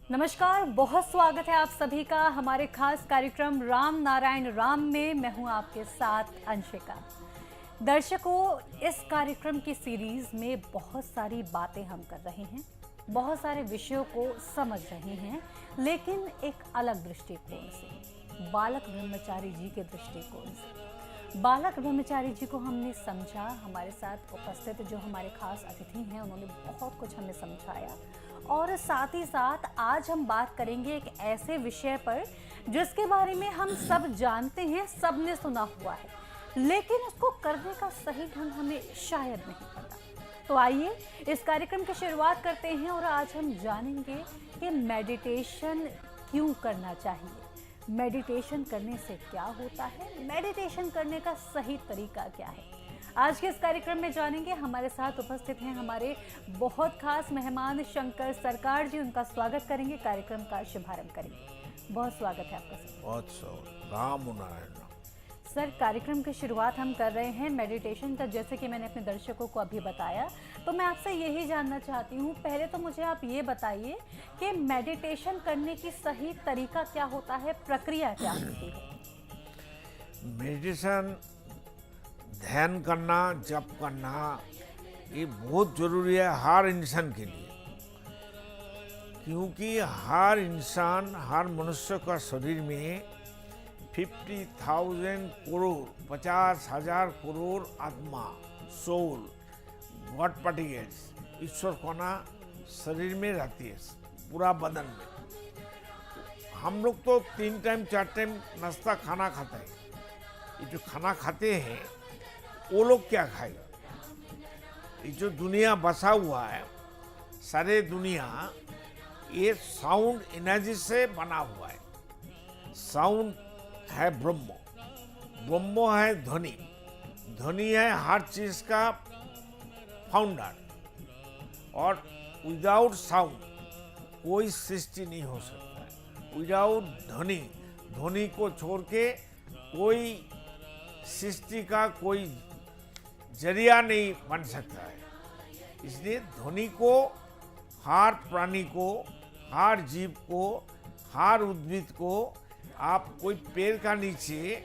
नमस्कार, बहुत स्वागत है आप सभी का हमारे खास कार्यक्रम राम नारायण राम में। मैं हूं आपके साथ अंशिका। दर्शकों, इस कार्यक्रम की सीरीज में बहुत सारी बातें हम कर रहे हैं, बहुत सारे विषयों को समझ रहे हैं, लेकिन एक अलग दृष्टिकोण से, बालक ब्रह्मचारी जी के दृष्टिकोण से। बालक ब्रह्मचारी जी को हमने समझा। हमारे साथ उपस्थित जो हमारे खास अतिथि हैं, उन्होंने बहुत कुछ हमें समझाया। और साथ ही साथ आज हम बात करेंगे एक ऐसे विषय पर जिसके बारे में हम सब जानते हैं, सबने सुना हुआ है, लेकिन उसको करने का सही ढंग हमें शायद नहीं पता। तो आइए इस कार्यक्रम की शुरुआत करते हैं और आज हम जानेंगे कि मेडिटेशन क्यों करना चाहिए, मेडिटेशन करने से क्या होता है, मेडिटेशन करने का सही तरीका क्या है। आज के इस कार्यक्रम में जानेंगे। हमारे साथ उपस्थित हैं हमारे बहुत खास मेहमान शंकर सरकार जी। उनका स्वागत करेंगे, कार्यक्रम का शुभारंभ करेंगे। बहुत स्वागत है आपका सर। बहुत राम नारायण। सर, कार्यक्रम की शुरुआत हम कर रहे हैं मेडिटेशन का। जैसे कि मैंने अपने दर्शकों को अभी बताया, तो मैं आपसे यही जानना चाहती हूँ। पहले तो मुझे आप ये बताइए कि मेडिटेशन करने की सही तरीका क्या होता है, प्रक्रिया क्या होती है। मेडिटेशन, ध्यान करना, जप करना, ये बहुत जरूरी है हर इंसान के लिए, क्योंकि हर इंसान, हर मनुष्य का शरीर में 50,000 करोड़ 50,000 करोड़ आत्मा, सोल, गॉड पार्टिकल्स, ईश्वर कोना शरीर में रहती है, पूरा बदन में। हम लोग तो 3 टाइम 4 टाइम नाश्ता खाना खाते हैं। ये जो खाना खाते हैं वो लोग क्या खाएगा? ये जो दुनिया बसा हुआ है, सारे दुनिया, ये साउंड एनर्जी से बना हुआ है। साउंड है ब्रह्म, ब्रह्म है ध्वनि, ध्वनि है हर चीज का फाउंडर। और विदाउट साउंड कोई सृष्टि नहीं हो सकता है। विदाउट ध्वनि, ध्वनि को छोड़ के कोई सृष्टि का कोई जरिया नहीं बन सकता है। इसलिए ध्वनि को हर प्राणी को, हर जीव को, हर उद्भिद को, आप कोई पेड़ का नीचे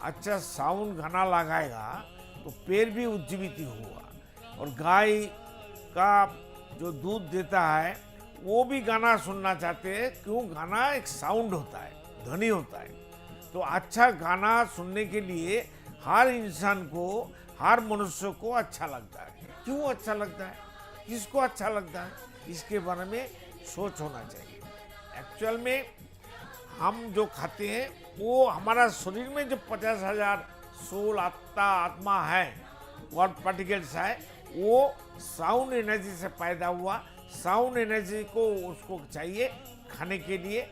अच्छा साउंड गाना लगाएगा तो पेड़ भी उज्जीवित होगा। और गाय का जो दूध देता है वो भी गाना सुनना चाहते हैं। क्यों? गाना एक साउंड होता है, ध्वनि होता है। तो अच्छा गाना सुनने के लिए हर इंसान को, हर मनुष्य को अच्छा लगता है। क्यों अच्छा लगता है, किसको अच्छा लगता है, इसके बारे में सोच होना चाहिए। एक्चुअल में हम जो खाते हैं वो हमारा शरीर में जो 50,000 सोल, आत्मा है, गॉड पार्टिकल्स है, वो साउंड एनर्जी से पैदा हुआ। साउंड एनर्जी को उसको चाहिए खाने के लिए,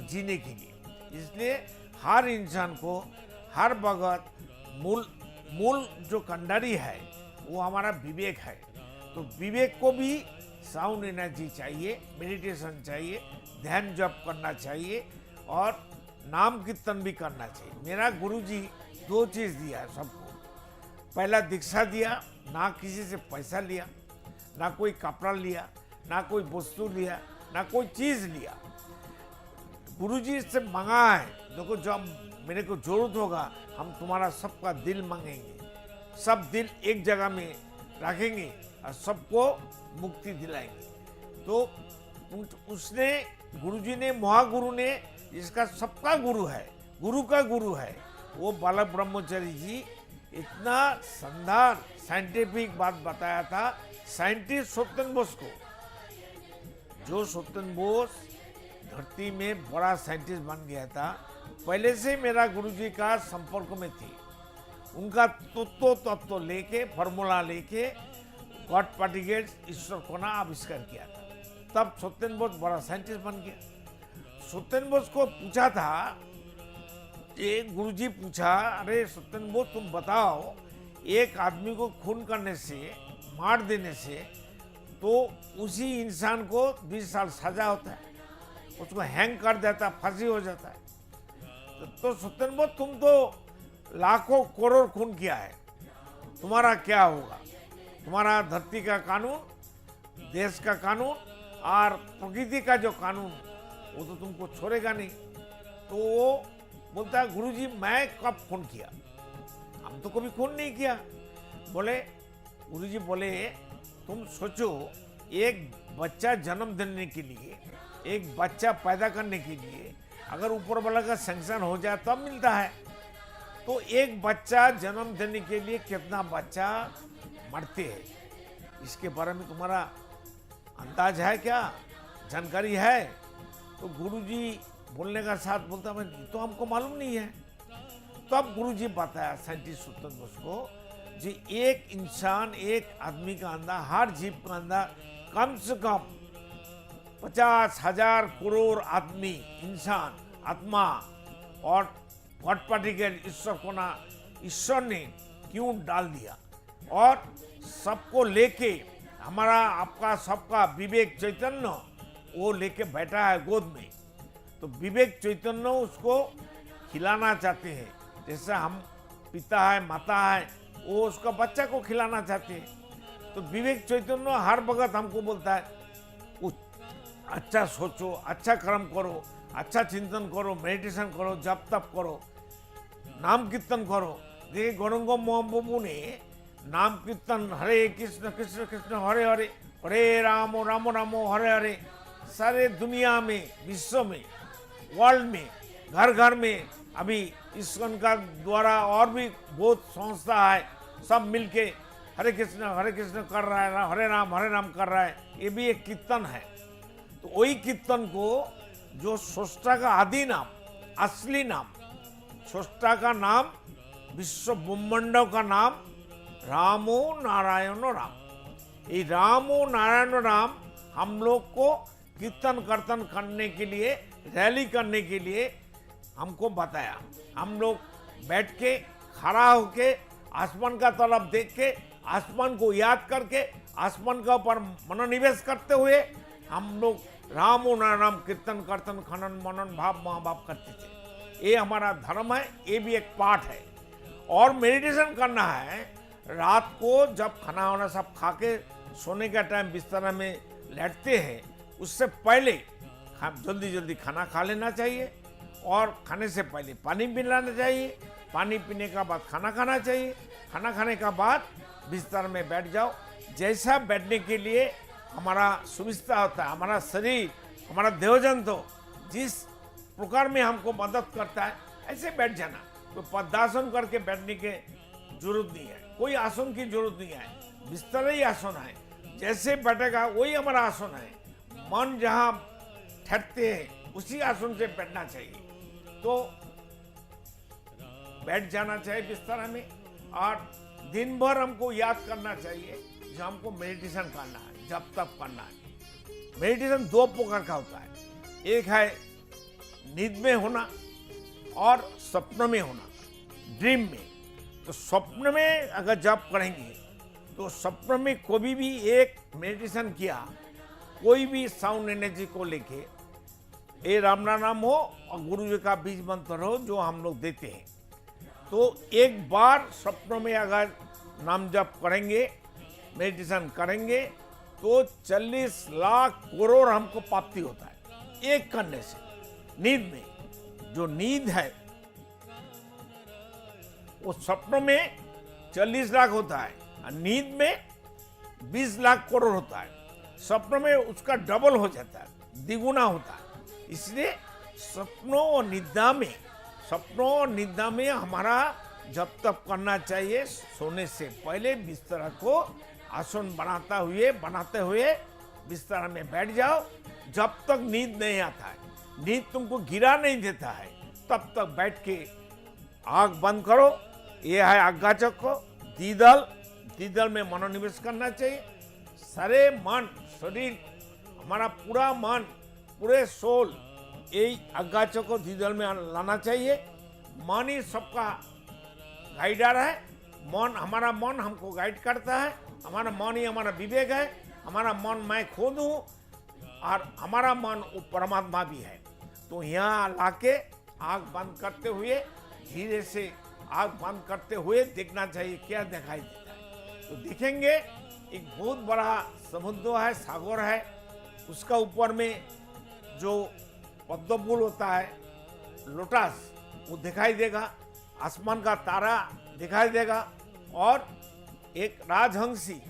जीने के लिए। इसलिए हर इंसान को, हर भगत, मूल जो कंडारी है वो हमारा विवेक है। तो विवेक को भी साउंड एनर्जी चाहिए, मेडिटेशन चाहिए, ध्यान जप करना चाहिए और नाम कीर्तन भी करना चाहिए। मेरा गुरुजी 2 चीज़ दिया है सबको। पहला दीक्षा दिया, ना किसी से पैसा लिया, ना कोई कपड़ा लिया, ना कोई वस्तु लिया, ना कोई चीज़ लिया। गुरुजी से मांगा है, देखो जब मेरे को जरूरत होगा हम तुम्हारा सबका दिल मांगेंगे, सब दिल एक जगह में रखेंगे और सबको मुक्ति दिलाएंगे। तो उसने, गुरुजी ने, महागुरु ने, इसका सबका गुरु है, गुरु का गुरु है, वो बालक ब्रह्मचारी जी इतना शानदार साइंटिफिक बात बताया था। साइंटिस्ट सत्येंद्र बोस को, जो सत्येंद्र बोस धरती में बड़ा साइंटिस्ट बन गया था, पहले से मेरा गुरुजी का संपर्क में थी। उनका तत्व लेके, फॉर्मूला लेके गॉड पार्टिकल्स, ईश्वर कोना आविष्कार किया था। तब सत्येंद्र बोस बड़ा साइंटिस्ट बन गया। सत्येंद्र बोस को पूछा था, ये गुरुजी पूछा, अरे सत्येंद्र बोस तुम बताओ, एक आदमी को खून करने से, मार देने से, तो उसी इंसान को 20 साल सजा होता है, उसको हैंग कर देता, फांसी हो जाता है। तो सत्येंद्र बोस तुम तो लाखों करोड़ खून किया है, तुम्हारा क्या होगा? तुम्हारा धरती का कानून, देश का कानून और प्रकृति का जो कानून वो तो तुमको छोड़ेगा नहीं। तो वो बोलता है गुरुजी मैं कब खून किया, हम तो कभी खून नहीं किया। बोले गुरुजी बोले तुम सोचो, एक बच्चा जन्म देने के लिए, एक बच्चा पैदा करने के लिए अगर ऊपर वाला का सैंक्शन हो जाए तब मिलता है, तो एक बच्चा जन्म देने के लिए कितना बच्चा मरते हैं, इसके बारे में तुम्हारा अंदाज है क्या, जानकारी है? तो गुरुजी बोलने का साथ बोलता है तो हमको मालूम नहीं है। तब गुरुजी बताया साइंटिस्ट सुतन बोस को जी एक इंसान, एक आदमी का अंदर, हर जीव का अंदर कम से कम 50,000 करोड़ आदमी, इंसान, आत्मा और व्हाट पार्टिकल ईश्वर ने क्यों डाल दिया, और सबको लेके हमारा आपका सबका विवेक चैतन्य वो लेके बैठा है गोद में। तो विवेक चैतन्य उसको खिलाना चाहते हैं, जैसे हम पिता है माता है वो उसका बच्चा को खिलाना चाहते हैं। तो विवेक चैतन्य हर वक्त हमको बोलता है कुछ अच्छा सोचो, अच्छा कर्म करो, अच्छा चिंतन करो, मेडिटेशन करो, जप तप करो, नाम कीर्तन करो। देखिए गौरंग महाप्रभु ने नाम कीर्तन हरे कृष्ण कृष्ण कृष्ण हरे हरे, हरे राम राम राम हरे हरे, सारे दुनिया में, विश्व में, वर्ल्ड में, घर घर में अभी इस्कॉन का द्वारा और भी बहुत संस्था है, सब मिलके हरे कृष्ण कर रहा है, हरे राम कर रहा है। ये भी एक कीर्तन है। तो वही कीर्तन को जो स्रष्टा का आदि नाम, असली नाम, स्रष्टा का नाम, विश्व ब्रह्मांडों का नाम रामो नारायण राम, ये रामो नारायण राम हम लोग को कीर्तन कीर्तन करने के लिए, रैली करने के लिए हमको बताया। हम लोग बैठ के, खड़ा होके, आसमान का तरफ देख के, आसमान को याद करके, आसमान के ऊपर मनोनिवेश करते हुए हम लोग राम और नाम कीर्तन कीर्तन खनन मनन भाव महाभाव करते थे। ये हमारा धर्म है, ये भी एक पाठ है। और मेडिटेशन करना है, रात को जब खाना वाना सब खा के सोने का टाइम बिस्तर में लेटते हैं, उससे पहले जल्दी जल्दी खाना खा लेना चाहिए, और खाने से पहले पानी पिलाना चाहिए, पानी पीने का बाद खाना खाना चाहिए, खाना खाने का बाद बिस्तर में बैठ जाओ। जैसा बैठने के लिए हमारा सुविधा होता है, हमारा शरीर, हमारा देवजंतु जिस प्रकार में हमको मदद करता है ऐसे बैठ जाना। तो पद्मासन करके बैठने की जरूरत नहीं है, कोई आसन की जरूरत नहीं है, बिस्तर ही आसन है, जैसे बैठेगा वही हमारा आसन है। मन जहाँ ठहरते हैं उसी आसन से बैठना चाहिए। तो बैठ जाना चाहिए बिस्तर में, और दिन भर हमको याद करना चाहिए जो हमको मेडिटेशन करना है, जप तप करना है। मेडिटेशन दो प्रकार का होता है, एक है नींद में होना और स्वप्न में होना, ड्रीम में। तो स्वप्न में अगर जप करेंगे तो स्वप्न में कोई भी एक मेडिटेशन किया, कोई भी साउंड एनर्जी को लेके, ये राम नाम हो और गुरु जी का बीज मंत्र हो जो हम लोग देते हैं, तो एक बार स्वप्नों में अगर नाम जप करेंगे, मेडिटेशन करेंगे, तो 40 लाख करोड़ हमको प्राप्ति होता है एक करने से। नींद में जो नींद है वो स्वप्न में 40 लाख होता है, और नींद में 20 लाख करोड़ होता है। स्वप्न में उसका डबल हो जाता है, द्विगुना होता है। इसलिए सपनों और निद्रा में हमारा जब तक करना चाहिए, सोने से पहले बिस्तर को आसन बनाते हुए बिस्तर में बैठ जाओ। जब तक नींद नहीं आता है, नींद तुमको गिरा नहीं देता है, तब तक बैठ के आँख बंद करो। ये है आज्ञा चक्र, दीदल में मनोनिवेश करना चाहिए। सारे मन, शरीर, हमारा पूरा मन, पूरे सोल यही आज्ञा चक्र दीदल में लाना चाहिए। मन ही सबका गाइडर है, हमारा मन हमको गाइड करता है, हमारा मन ही हमारा विवेक है, हमारा मन मैं खुद हूँ, और हमारा मन वो परमात्मा भी है। तो यहाँ लाके आँख बंद करते हुए, धीरे से आँख बंद करते हुए देखना चाहिए क्या दिखाई देता है। तो देखेंगे एक बहुत बड़ा समुद्र है, सागर है, उसका ऊपर में जो पद्म फूल होता है, लोटस, वो दिखाई देगा, आसमान का तारा दिखाई देगा, और एक राजहंसी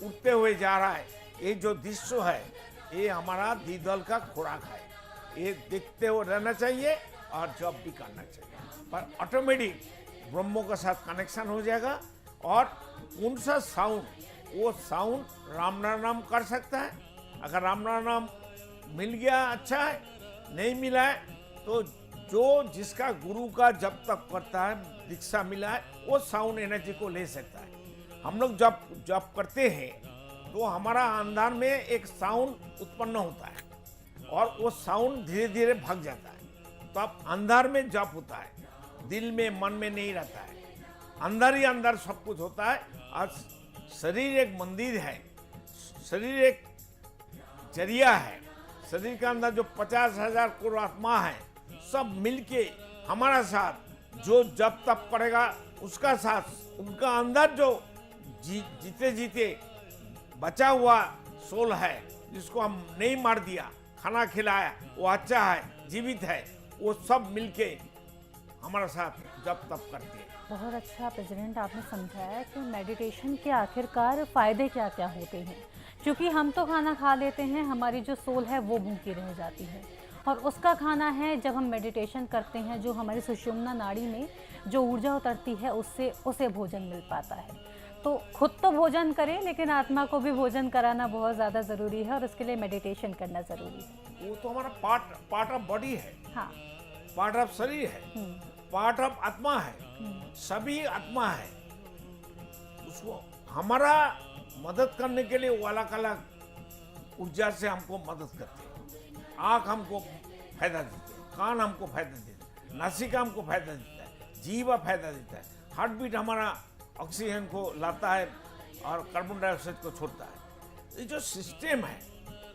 उड़ते हुए जा रहा है। ये जो दृश्य है, ये हमारा द्विदल का खुराक है। ये देखते हुए रहना चाहिए और जॉब भी करना चाहिए, पर ऑटोमेटिक ब्रह्मों के साथ कनेक्शन हो जाएगा। और कौन सा साउंड, वो साउंड राम नाम कर सकता है। अगर राम नाम मिल गया अच्छा है, नहीं मिला है तो जो जिसका गुरु का जब तक करता है, दीक्षा मिला है, वो साउंड एनर्जी को ले सकता है। हम लोग जब जब करते हैं तो हमारा अंदर में एक साउंड उत्पन्न होता है और वो साउंड धीरे धीरे भाग जाता है। तो अब अंदर में जप होता है, दिल में मन में नहीं रहता है, अंदर ही अंदर सब कुछ होता है। और शरीर एक मंदिर है, शरीर एक जरिया है। शरीर के अंदर जो 50,000 करोड़ आत्मा है, सब मिलके हमारा साथ जो जब तप करेगा उसका साथ, उनका अंदर जो जीते जीते बचा हुआ सोल है, जिसको हम नहीं मार दिया, खाना खिलाया, वो अच्छा है, जीवित है, वो सब मिलके हमारा साथ जब तप करते हैं। बहुत अच्छा प्रेसिडेंट, आपने समझाया कि मेडिटेशन के आखिरकार फ़ायदे क्या क्या होते हैं। क्योंकि हम तो खाना खा लेते हैं, हमारी जो सोल है वो भूखी रह जाती है, और उसका खाना है जब हम मेडिटेशन करते हैं, जो हमारी सुषुम्ना नाड़ी में जो ऊर्जा उतरती है, उससे उसे भोजन मिल पाता है। तो खुद तो भोजन करें, लेकिन आत्मा को भी भोजन कराना बहुत ज़्यादा ज़रूरी है, और उसके लिए मेडिटेशन करना ज़रूरी है। वो तो हमारा पार्ट ऑफ बॉडी है, हाँ, पार्ट ऑफ शरीर है, पार्ट ऑफ आत्मा है, सभी आत्मा है। उसको हमारा मदद करने के लिए वो अलग अलग ऊर्जा से हमको मदद करते हैं। आँख हमको फायदा देते हैं, कान हमको फायदा देते हैं, नासिका हमको फायदा देता है, जीवा फायदा देता है, हार्ट बीट हमारा ऑक्सीजन को लाता है और कार्बन डाइऑक्साइड को छोड़ता है। ये जो सिस्टम है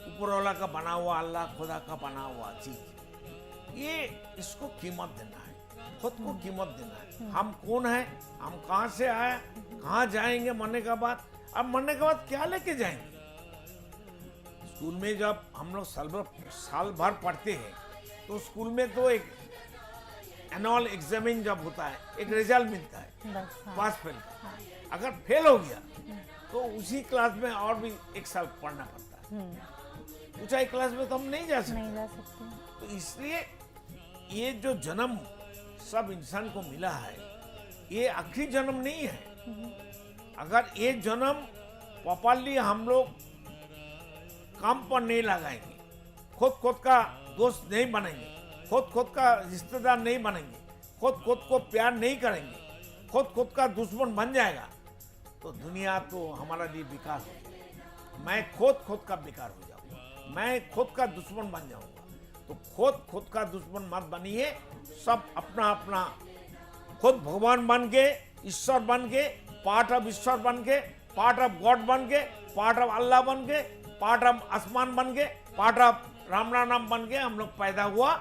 ऊपर वाला का बना हुआ, अल्लाह खुदा का बना हुआ चीज, ये इसको कीमत देना है, खुद को कीमत देना है। हम कौन है, हम कहाँ से आए, कहाँ जाएंगे मरने के बाद। अब मरने के बाद क्या लेके जाएंगे। स्कूल में जब हम लोग साल भर पढ़ते हैं तो स्कूल में तो एक एनुअल एग्जामिन जब होता है, एक रिजल्ट मिलता है, बस हाँ। पास फेल का। अगर फेल हो गया तो उसी क्लास में और भी एक साल पढ़ना पड़ता है। ऊंचाई क्लास में तो हम नहीं जा सकते। नहीं जा सकते। तो इसलिए ये जो जन्म सब इंसान को मिला है, ये आखिरी जन्म नहीं है। अगर ये जन्म प्रॉपर्ली हम लोग काम पर नहीं लगाएंगे, खुद का दोस्त नहीं बनेंगे, खुद का रिश्तेदार नहीं बनेंगे, खुद को प्यार नहीं करेंगे, खुद का दुश्मन बन जाएगा, तो दुनिया तो हमारा लिए बेकार हो जाएगी। मैं खुद का बेकार हो जाऊंगा, मैं खुद का दुश्मन बन जाऊंगा। तो खुद का दुश्मन मत बनिए। सब अपना अपना खुद भगवान बन के, ईश्वर बन के, पार्ट ऑफ ईश्वर बन के, पार्ट ऑफ गॉड बन के, पार्ट ऑफ अल्लाह बन के, पार्ट ऑफ आसमान बन के, पार्ट ऑफ राम नाम बन के हम लोग पैदा हुआ।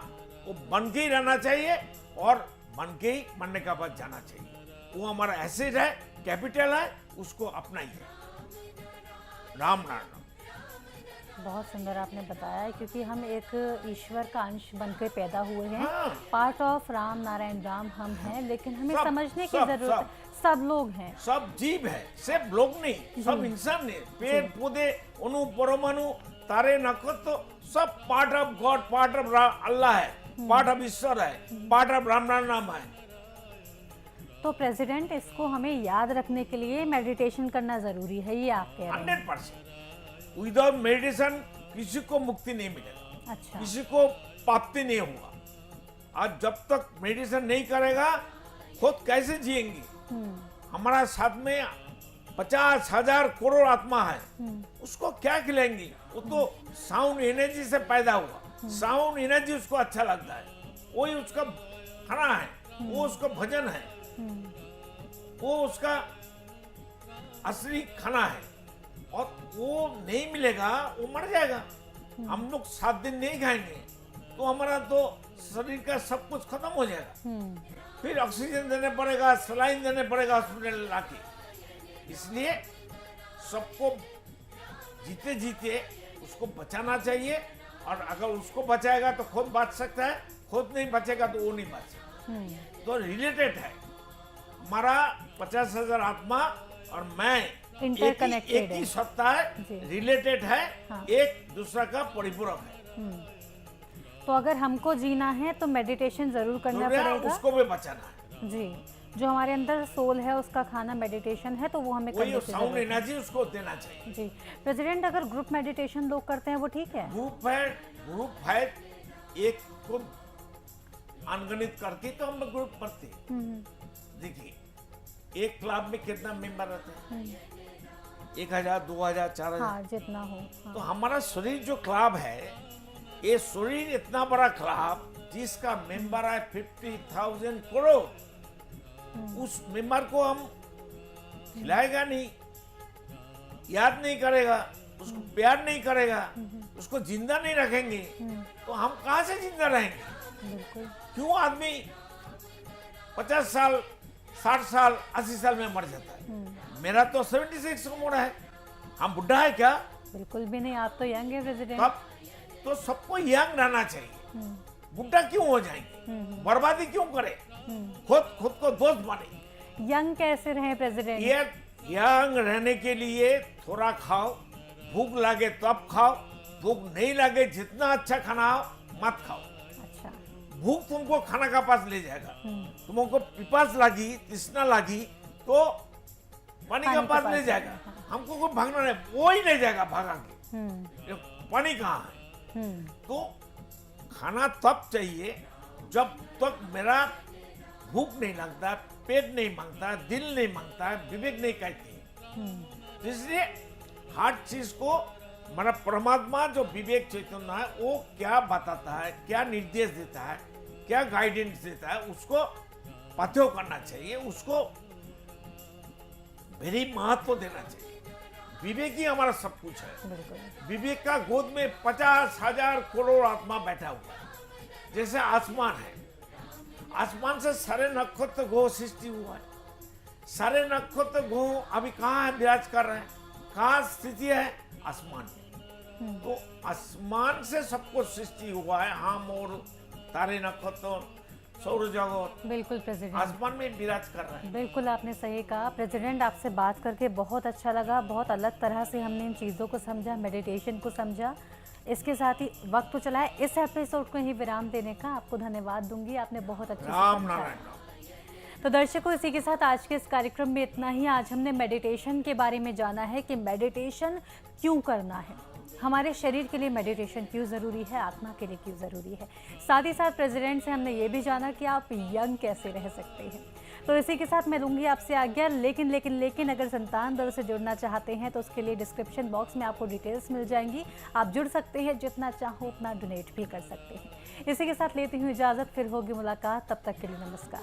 वो बन के ही रहना चाहिए और बन के ही मरने का बाद जाना चाहिए। वो हमारा एसेट है, कैपिटल है, उसको अपनाइए। राम नाम। बहुत सुंदर आपने बताया, क्योंकि हम एक ईश्वर का अंश बनकर पैदा हुए हैं। हाँ। पार्ट ऑफ राम नारायण राम हम हैं, लेकिन हमें सब, समझने की सब, जरूरत है। सब लोग हैं, सब जीव है, सिर्फ लोग नहीं, सब इंसान है। पेड़ पौधे, अणु परमाणु, तारे नक्षत्र, सब part of God, part of Allah है, पार्ट ऑफ ईश्वर है, पार्ट ऑफ राम नाम है। तो प्रेसिडेंट, इसको हमें याद रखने के लिए मेडिटेशन करना जरूरी है, ये आप कह रहे हैं। 100%। विदाउट मेडिटेशन किसी को मुक्ति नहीं मिलेगा, अच्छा, किसी को प्राप्ति नहीं होगा। आज जब तक मेडिटेशन नहीं करेगा, खुद कैसे जिएंगे। हमारा साथ में 50,000 करोड़ आत्मा है, उसको क्या खिलाएंगे। वो तो साउंड एनर्जी से पैदा हुआ, साउंड एनर्जी उसको अच्छा लगता है, वही उसका खाना है, वो उसका भजन है, वो उसका असली खाना है। और वो नहीं मिलेगा, वो मर जाएगा। हम लोग 7 दिन नहीं खाएंगे तो हमारा तो शरीर का सब कुछ खत्म हो जाएगा। फिर ऑक्सीजन देने पड़ेगा, सलाइन देने पड़ेगा हॉस्पिटल लाके। इसलिए सबको जीते जीते उसको बचाना चाहिए और अगर उसको बचाएगा तो खुद बच सकता है, खुद नहीं बचेगा तो वो नहीं बच सकता। तो रिलेटेड है हमारा 50,000 आत्मा और मैं Interconnected एक ही है। सत्ता है, जी। रिलेटेड है, हाँ। एक दूसरा का परिपूरक है। तो अगर हमको जीना है तो मेडिटेशन जरूर करना तो पड़ेगा। उसको भी बचाना है। जी, जो हमारे अंदर सोल है उसका खाना मेडिटेशन है, तो वो हमें करने वही की साउंड जरूरत है। एनर्जी उसको देना चाहिए। जी प्रेसिडेंट, अगर ग्रुप मेडिटेशन लोग करते हैं वो ठीक है? ग्रुप है एक को अनगणित करके तो हम ग्रुप करते हैं। देखिए एक क्लब में कितना मेंबर रहते हैं? 1,000, 2,000, 4,000। हाँ, जितना हो। हाँ। तो हमारा शरीर जो क्लब है, ये शरीर इतना बड़ा क्लब जिसका मेंबर है 50,000 करोड़, उस मेंबर को हम खिलाएगा नहीं, याद नहीं करेगा, उसको प्यार नहीं करेगा, उसको जिंदा नहीं रखेंगे, तो हम कहां से जिंदा रहेंगे? बिल्कुल। क्यों आदमी 50 साल, 60 साल, 80 साल में मर जाता है? मेरा तो 76 उम्र है। हम बुढ़ा है क्या? बिल्कुल भी नहीं, आप तो यंग है प्रेसिडेंट। तब तो सबको यंग रहना चाहिए। बुढ़ा क्यों हो जाएंगे? बर्बादी क्यों करे? खुद को दोस्त बने। यंग कैसे रहे प्रेसिडेंट? ये यंग रहने के लिए थोड़ा खाओ, भूख लगे तब खाओ, भूख नहीं लगे जितना अच्छा खाना हो मत खाओ। अच्छा। भूख तुमको खाना का पास ले जाएगा। तुमको पिपास लगी, तृष्णा लगी तो पानी का पास ले जाएगा। हमको कोई भागना नहीं, वो ही ले जाएगा भागा के। ये पानी कहाँ है? तो खाना तब चाहिए जब तक मेरा भूख नहीं लगता, पेट नहीं मांगता, दिल नहीं मांगता, विवेक नहीं कहती है। तो इसलिए हर चीज को मेरा परमात्मा जो विवेक चैतन्य है वो क्या बताता है, क्या निर्देश देता है, क्या गाइडेंस देता है, उसको पथ्य करना चाहिए, उसको वेरी महत्व देना चाहिए। विवेक ही हमारा सब कुछ है। बिल्कुल। विवेक का गोद में 50,000 करोड़ आत्मा बैठा हुआ है। जैसे आसमान है, आसमान से सारे नक्षत्र ग्रह सृष्टि हुआ है। सारे नक्षत्र ग्रह अभी कहाँ है, विराज कर रहे हैं, कहाँ स्थिति है? आसमान में। तो आसमान से सबको सृष्टि हुआ है। हम और तारे, नक्षत्र, सौर जगत बिल्कुल प्रेसिडेंट, आसमान में विराज कर रहे हैं। बिल्कुल आपने सही कहा प्रेसिडेंट। आपसे बात करके बहुत अच्छा लगा। बहुत अलग तरह से हमने इन चीज़ों को समझा, मेडिटेशन को समझा। इसके साथ ही वक्त तो चला है इस एपिसोड को ही विराम देने का। आपको धन्यवाद दूंगी, आपने बहुत अच्छे से राम समझाया। नारायण। तो दर्शकों, इसी के साथ आज के इस कार्यक्रम में इतना ही। आज हमने मेडिटेशन के बारे में जाना है कि मेडिटेशन क्यों करना है, हमारे शरीर के लिए मेडिटेशन क्यों ज़रूरी है, आत्मा के लिए क्यों ज़रूरी है। साथ ही साथ प्रेसिडेंट से हमने ये भी जाना कि आप यंग कैसे रह सकते हैं। तो इसी के साथ मैं लूँगी आपसे आज्ञा। लेकिन अगर संतान दल से जुड़ना चाहते हैं तो उसके लिए डिस्क्रिप्शन बॉक्स में आपको डिटेल्स मिल जाएंगी। आप जुड़ सकते हैं, जितना चाहो उतना डोनेट भी कर सकते हैं। इसी के साथ लेती हूँ इजाज़त, फिर होगी मुलाकात। तब तक के लिए नमस्कार।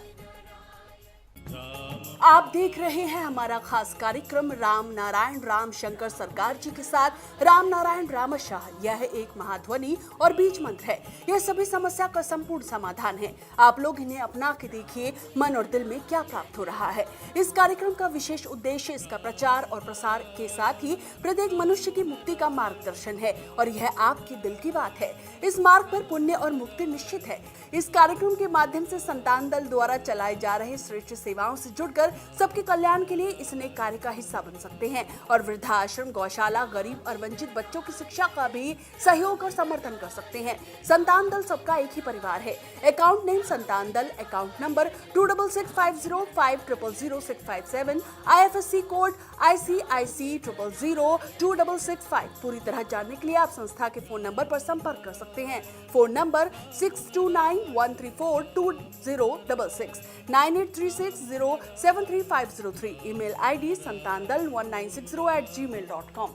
आप देख रहे हैं हमारा खास कार्यक्रम राम नारायण राम शंकर सरकार जी के साथ राम नारायण रामशाह। यह एक महाध्वनि और बीज मंत्र है। यह सभी समस्या का संपूर्ण समाधान है। आप लोग इन्हें अपना के देखिए, मन और दिल में क्या प्राप्त हो रहा है। इस कार्यक्रम का विशेष उद्देश्य इसका प्रचार और प्रसार के साथ ही प्रत्येक मनुष्य की मुक्ति का मार्गदर्शन है और यह आपके दिल की बात है। इस मार्ग पर पुण्य और मुक्ति निश्चित है। इस कार्यक्रम के माध्यम से संतान दल द्वारा चलाए जा रहे श्रेष्ठ सेवाओं से जुड़कर सबके कल्याण के लिए इस नेक कार्य का हिस्सा बन सकते हैं और वृद्धाश्रम, गौशाला, गरीब और वंचित बच्चों की शिक्षा का भी सहयोग और समर्थन कर सकते हैं। संतान दल सबका एक ही परिवार है। अकाउंट नेम संतान दल, account number 266505000657, IFSC code ICIC 000265। पूरी तरह जानने के लिए आप संस्था के फोन नंबर पर संपर्क कर सकते हैं। Phone number 6291342066, 9836073503। Email ID santandal1960@gmail.com।